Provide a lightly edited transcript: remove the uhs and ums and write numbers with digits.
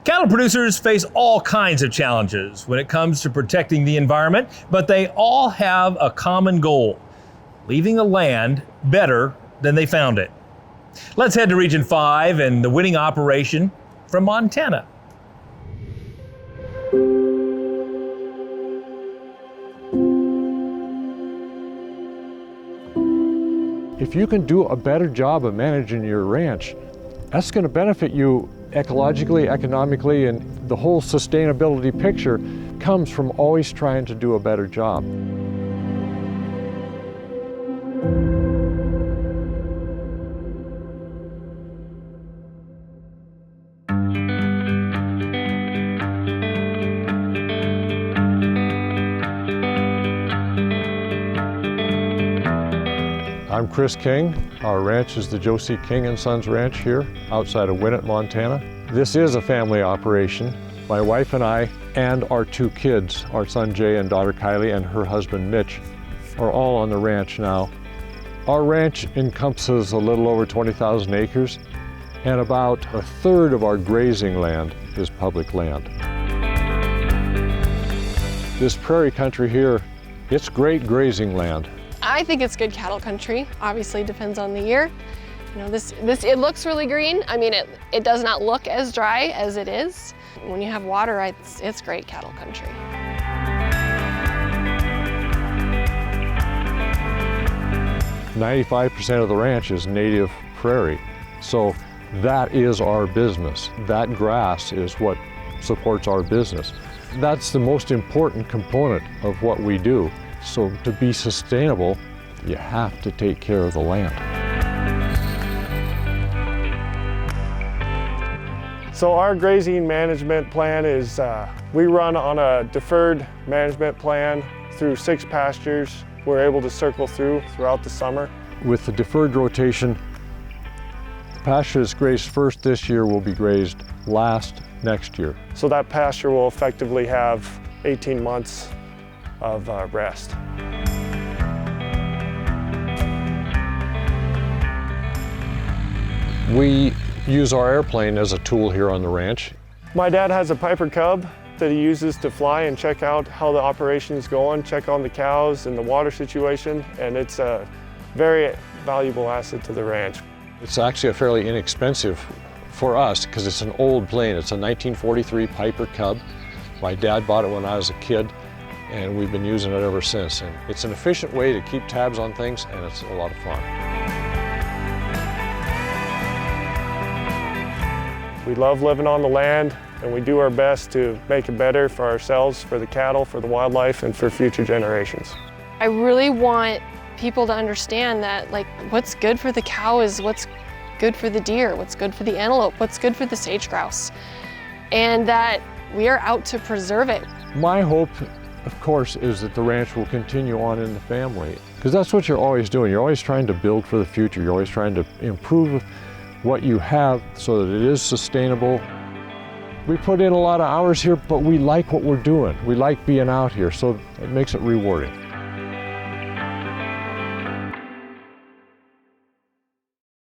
Cattle producers face all kinds of challenges when it comes to protecting the environment, but they all have a common goal: leaving the land better than they found it. Let's head to Region 5 and the winning operation from Montana. If you can do a better job of managing your ranch, that's going to benefit you ecologically, economically, and the whole sustainability picture comes from always trying to do a better job. I'm Chris King. Our ranch is the Josie King & Sons Ranch here outside of Winnett, Montana. This is a family operation. My wife and I and our two kids, our son Jay and daughter Kylie and her husband Mitch, are all on the ranch now. Our ranch encompasses a little over 20,000 acres, and about a third of our grazing land is public land. This prairie country here, it's great grazing land. I think it's good cattle country. Obviously depends on the year. You know, it looks really green. I mean, it does not look as dry as it is. When you have water, it's great cattle country. "95% of the ranch is native prairie, so that is our business. That grass is what supports our business. That's the most important component of what we do. So to be sustainable, you have to take care of the land. So our grazing management plan is, we run on a deferred management plan through 6 pastures. We're able to circle throughout the summer. With the deferred rotation, the pasture that's grazed first this year will be grazed last next year. So that pasture will effectively have 18 months of rest. We use our airplane as a tool here on the ranch. My dad has a Piper Cub that he uses to fly and check out how the operation is going, check on the cows and the water situation, and it's a very valuable asset to the ranch. It's actually a fairly inexpensive for us because it's an old plane. It's a 1943 Piper Cub. My dad bought it when I was a kid, and we've been using it ever since. And it's an efficient way to keep tabs on things, and it's a lot of fun. We love living on the land, and we do our best to make it better for ourselves, for the cattle, for the wildlife, and for future generations. I really want people to understand that, like, what's good for the cow is what's good for the deer, what's good for the antelope, what's good for the sage grouse, and that we are out to preserve it. My hope, of course, is that the ranch will continue on in the family, because that's what you're always doing. You're always trying to build for the future. You're always trying to improve what you have so that it is sustainable. We put in a lot of hours here, but we like what we're doing. We like being out here, so it makes it rewarding.